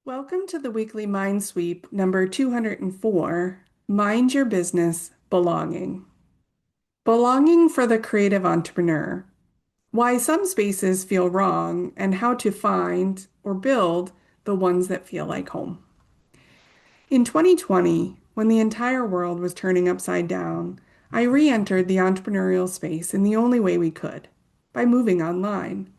Welcome to the Weekly MindSweep number 204, Mind Your Business, Belonging. Belonging for the creative entrepreneur. Why some spaces feel wrong and how to find or build the ones that feel like home. In 2020, when the entire world was turning upside down, I re-entered the entrepreneurial space in the only way we could, by moving online.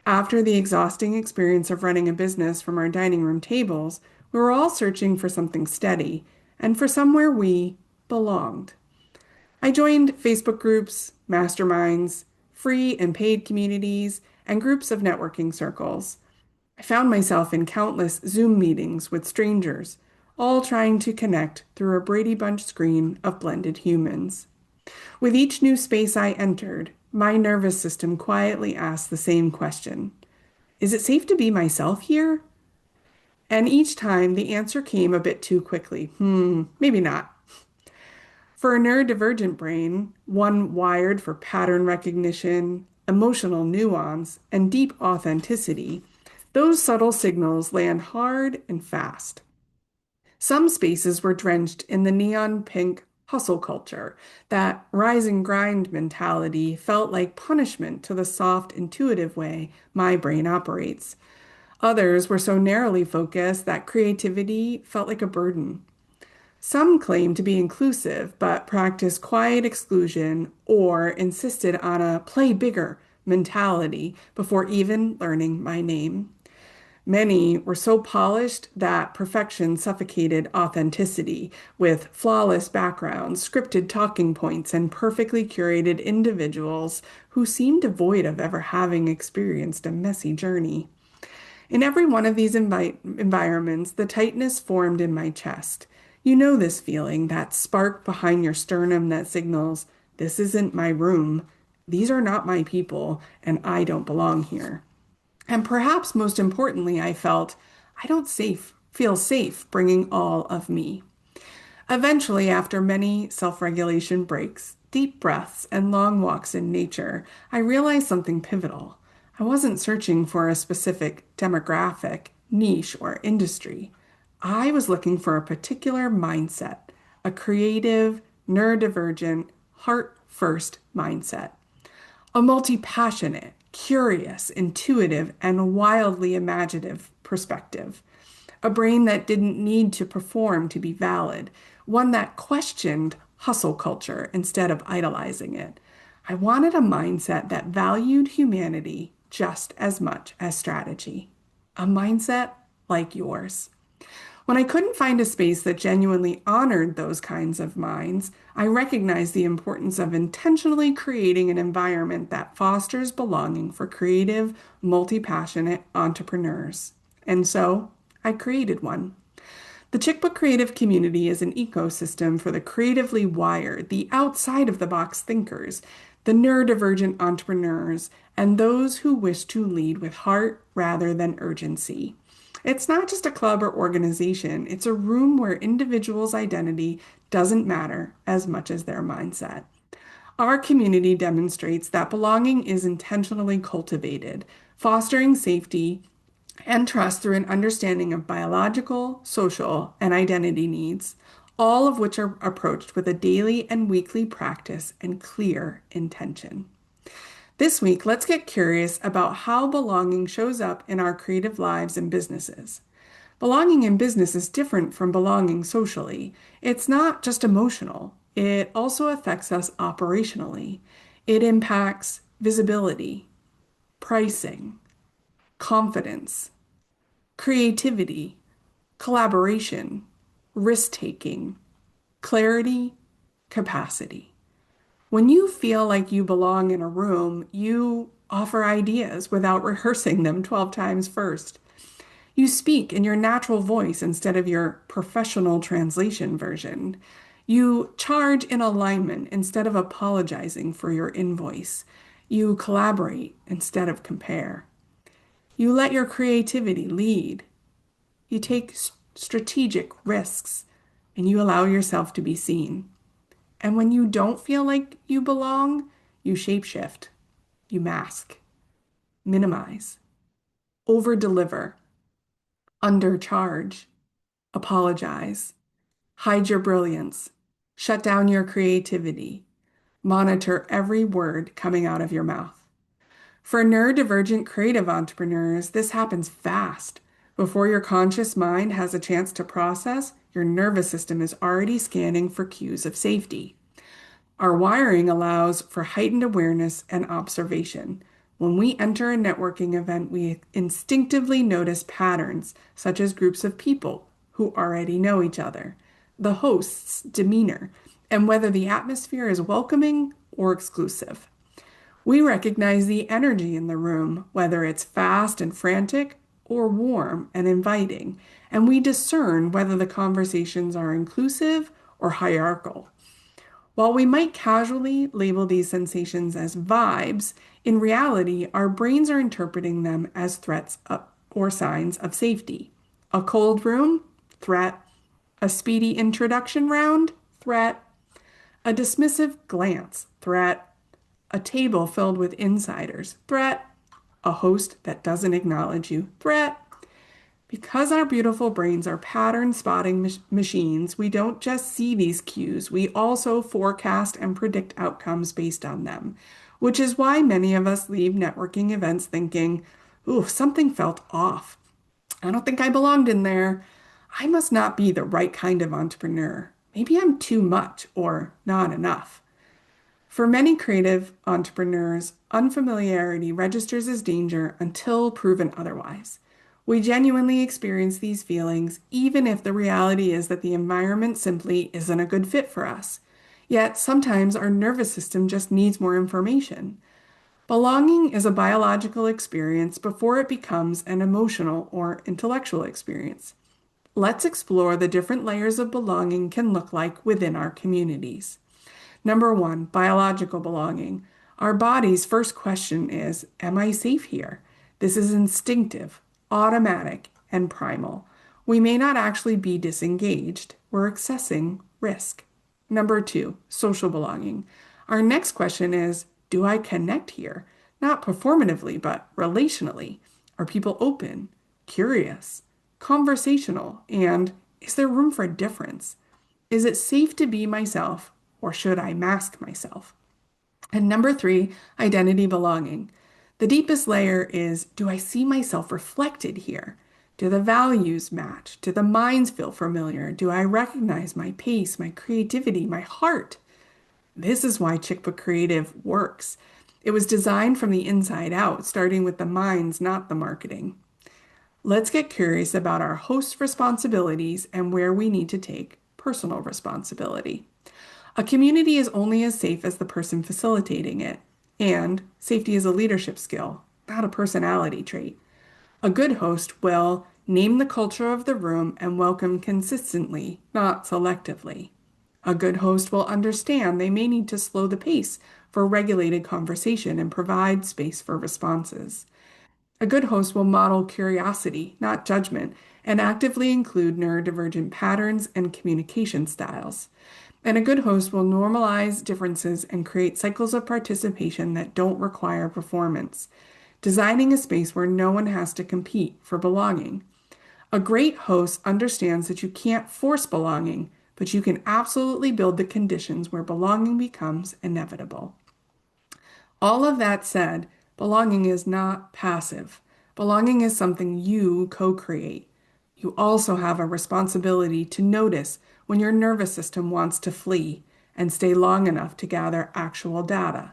After the exhausting experience of running a business from our dining room tables, we were all searching for something steady and for somewhere we belonged. I joined Facebook groups, masterminds, free and paid communities, and groups of networking circles. I found myself in countless Zoom meetings with strangers, all trying to connect through a Brady Bunch screen of blended humans. With each new space I entered, my nervous system quietly asked the same question. Is it safe to be myself here? And each time the answer came a bit too quickly. Maybe not. For a neurodivergent brain, one wired for pattern recognition, emotional nuance, and deep authenticity, those subtle signals land hard and fast. Some spaces were drenched in the neon pink hustle culture. That rise and grind mentality felt like punishment to the soft, intuitive way my brain operates. Others were so narrowly focused that creativity felt like a burden. Some claimed to be inclusive, but practiced quiet exclusion or insisted on a play bigger mentality before even learning my name. Many were so polished that perfection suffocated authenticity, with flawless backgrounds, scripted talking points, and perfectly curated individuals who seemed devoid of ever having experienced a messy journey. In every one of these environments, the tightness formed in my chest. You know this feeling, that spark behind your sternum that signals, this isn't my room, these are not my people, and I don't belong here. And perhaps most importantly, I felt I don't feel safe bringing all of me. Eventually, after many self-regulation breaks, deep breaths, and long walks in nature, I realized something pivotal. I wasn't searching for a specific demographic, niche, or industry. I was looking for a particular mindset, a creative, neurodivergent, heart-first mindset. A multi-passionate, curious, intuitive, and wildly imaginative perspective. A brain that didn't need to perform to be valid. One that questioned hustle culture instead of idolizing it. I wanted a mindset that valued humanity just as much as strategy. A mindset like yours. When I couldn't find a space that genuinely honored those kinds of minds, I recognized the importance of intentionally creating an environment that fosters belonging for creative, multi-passionate entrepreneurs. And so I created one. The Chickbook Creative Community is an ecosystem for the creatively wired, the outside of the box thinkers, the neurodivergent entrepreneurs, and those who wish to lead with heart rather than urgency. It's not just a club or organization, it's a room where individuals' identity doesn't matter as much as their mindset. Our community demonstrates that belonging is intentionally cultivated, fostering safety and trust through an understanding of biological, social, and identity needs, all of which are approached with a daily and weekly practice and clear intention. This week, let's get curious about how belonging shows up in our creative lives and businesses. Belonging in business is different from belonging socially. It's not just emotional, it also affects us operationally. It impacts visibility, pricing, confidence, creativity, collaboration, risk taking, clarity, capacity. When you feel like you belong in a room, you offer ideas without rehearsing them 12 times first. You speak in your natural voice instead of your professional translation version. You charge in alignment instead of apologizing for your invoice. You collaborate instead of compare. You let your creativity lead. You take strategic risks and you allow yourself to be seen. And when you don't feel like you belong, you shapeshift, you mask, minimize, over deliver, undercharge, apologize, hide your brilliance, shut down your creativity, monitor every word coming out of your mouth. For neurodivergent creative entrepreneurs, this happens fast. Before your conscious mind has a chance to process, your nervous system is already scanning for cues of safety. Our wiring allows for heightened awareness and observation. When we enter a networking event, we instinctively notice patterns, such as groups of people who already know each other, the host's demeanor, and whether the atmosphere is welcoming or exclusive. We recognize the energy in the room, whether it's fast and frantic or warm and inviting, and we discern whether the conversations are inclusive or hierarchical. While we might casually label these sensations as vibes, in reality, our brains are interpreting them as threats or signs of safety. A cold room, threat. A speedy introduction round, threat. A dismissive glance, threat. A table filled with insiders, threat. A host that doesn't acknowledge you, threat. Because our beautiful brains are pattern spotting machines, we don't just see these cues, we also forecast and predict outcomes based on them, which is why many of us leave networking events thinking, ooh, something felt off. I don't think I belonged in there. I must not be the right kind of entrepreneur. Maybe I'm too much or not enough. For many creative entrepreneurs, unfamiliarity registers as danger until proven otherwise. We genuinely experience these feelings, even if the reality is that the environment simply isn't a good fit for us. Yet sometimes our nervous system just needs more information. Belonging is a biological experience before it becomes an emotional or intellectual experience. Let's explore the different layers of belonging can look like within our communities. Number one, biological belonging. Our body's first question is, am I safe here? This is instinctive, automatic, and primal. We may not actually be disengaged. We're accessing risk. Number two, social belonging. Our next question is, do I connect here? Not performatively, but relationally. Are people open, curious, conversational, and is there room for difference? Is it safe to be myself or should I mask myself? And number three, identity belonging. The deepest layer is, do I see myself reflected here? Do the values match? Do the minds feel familiar? Do I recognize my pace, my creativity, my heart? This is why Chickbook Creative works. It was designed from the inside out, starting with the minds, not the marketing. Let's get curious about our host responsibilities and where we need to take personal responsibility. A community is only as safe as the person facilitating it, and safety is a leadership skill, not a personality trait. A good host will name the culture of the room and welcome consistently, not selectively. A good host will understand they may need to slow the pace for regulated conversation and provide space for responses. A good host will model curiosity, not judgment, and actively include neurodivergent patterns and communication styles. And a good host will normalize differences and create cycles of participation that don't require performance, designing a space where no one has to compete for belonging. A great host understands that you can't force belonging, but you can absolutely build the conditions where belonging becomes inevitable. All of that said, belonging is not passive. Belonging is something you co-create. You also have a responsibility to notice when your nervous system wants to flee and stay long enough to gather actual data,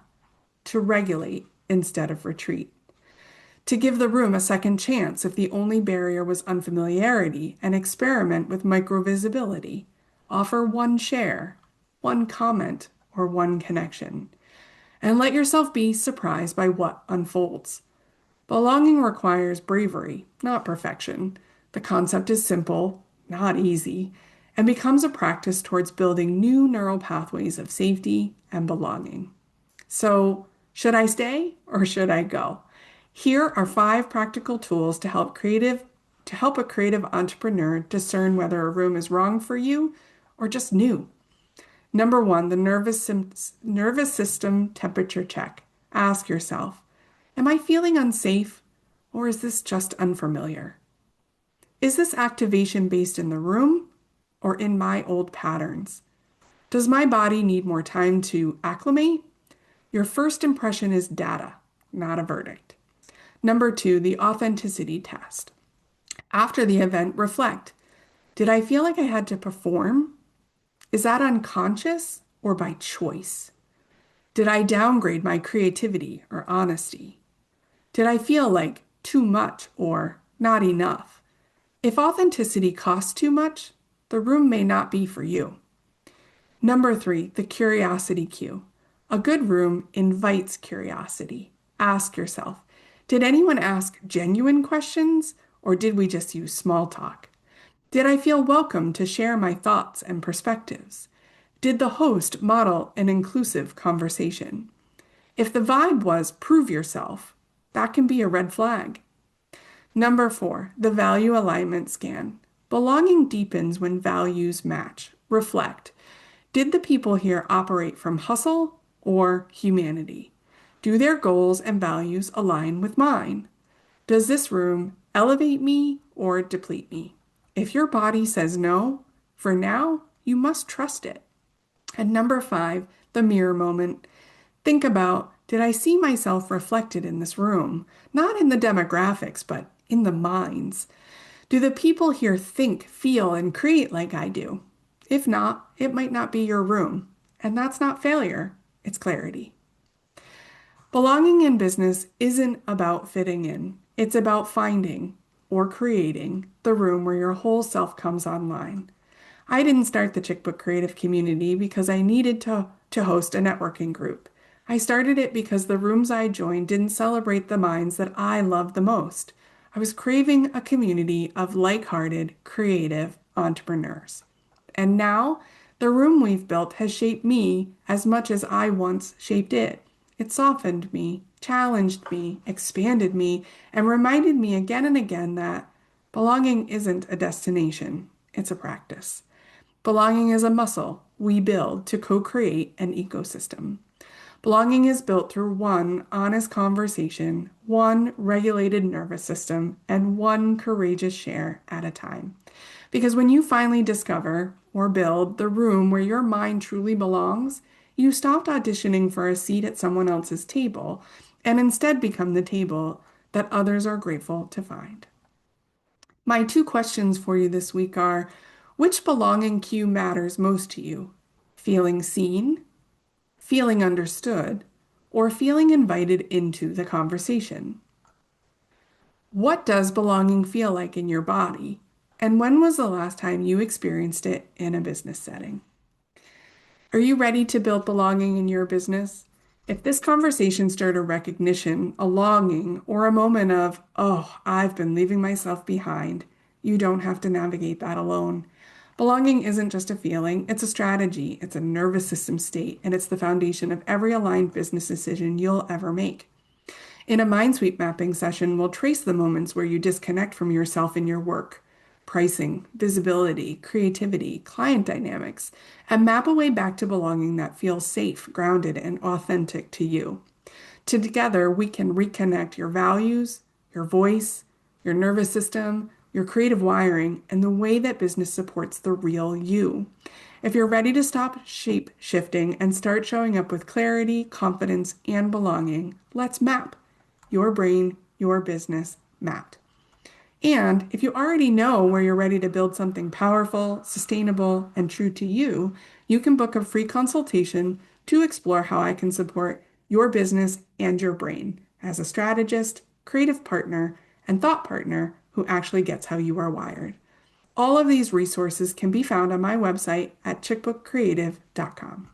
to regulate instead of retreat, to give the room a second chance if the only barrier was unfamiliarity and experiment with microvisibility. Offer one share, one comment, or one connection, and let yourself be surprised by what unfolds. Belonging requires bravery, not perfection. The concept is simple, not easy, and becomes a practice towards building new neural pathways of safety and belonging. So, should I stay or should I go? Here are 5 practical tools to help a creative entrepreneur discern whether a room is wrong for you or just new. Number 1, the nervous system temperature check. Ask yourself, am I feeling unsafe or is this just unfamiliar? Is this activation based in the room or in my old patterns? Does my body need more time to acclimate? Your first impression is data, not a verdict. Number two, the authenticity test. After the event, reflect. Did I feel like I had to perform? Is that unconscious or by choice? Did I downgrade my creativity or honesty? Did I feel like too much or not enough? If authenticity costs too much, the room may not be for you. Number three, the curiosity cue. A good room invites curiosity. Ask yourself, did anyone ask genuine questions or did we just use small talk? Did I feel welcome to share my thoughts and perspectives? Did the host model an inclusive conversation? If the vibe was prove yourself, that can be a red flag. Number four, the value alignment scan. Belonging deepens when values match. Reflect. Did the people here operate from hustle or humanity? Do their goals and values align with mine? Does this room elevate me or deplete me? If your body says no, for now, you must trust it. And number five, the mirror moment. Think about, did I see myself reflected in this room? Not in the demographics, but in the minds. Do the people here think, feel, and create like I do? If not, it might not be your room. And that's not failure, it's clarity. Belonging in business isn't about fitting in. It's about finding or creating the room where your whole self comes online. I didn't start the Chickbook Creative Community because I needed to host a networking group. I started it because the rooms I joined didn't celebrate the minds that I loved the most. I was craving a community of like-hearted, creative entrepreneurs. And now, the room we've built has shaped me as much as I once shaped it. It softened me, challenged me, expanded me, and reminded me again and again that belonging isn't a destination, it's a practice. Belonging is a muscle we build to co-create an ecosystem. Belonging is built through one honest conversation, one regulated nervous system, and one courageous share at a time. Because when you finally discover or build the room where your mind truly belongs, you stopped auditioning for a seat at someone else's table and instead become the table that others are grateful to find. My two questions for you this week are, which belonging cue matters most to you? Feeling seen, feeling understood, or feeling invited into the conversation? What does belonging feel like in your body? And when was the last time you experienced it in a business setting? Are you ready to build belonging in your business? If this conversation stirred a recognition, a longing, or a moment of, oh, I've been leaving myself behind, you don't have to navigate that alone. Belonging isn't just a feeling, it's a strategy, it's a nervous system state, and it's the foundation of every aligned business decision you'll ever make. In a MindSweep mapping session, we'll trace the moments where you disconnect from yourself in your work, pricing, visibility, creativity, client dynamics, and map a way back to belonging that feels safe, grounded, and authentic to you. Together, we can reconnect your values, your voice, your nervous system, your creative wiring, and the way that business supports the real you. If you're ready to stop shape shifting and start showing up with clarity, confidence, and belonging, let's map your brain, your business mapped. And if you already know where you're ready to build something powerful, sustainable, and true to you, you can book a free consultation to explore how I can support your business and your brain as a strategist, creative partner, and thought partner who actually gets how you are wired. All of these resources can be found on my website at chickbookcreative.com.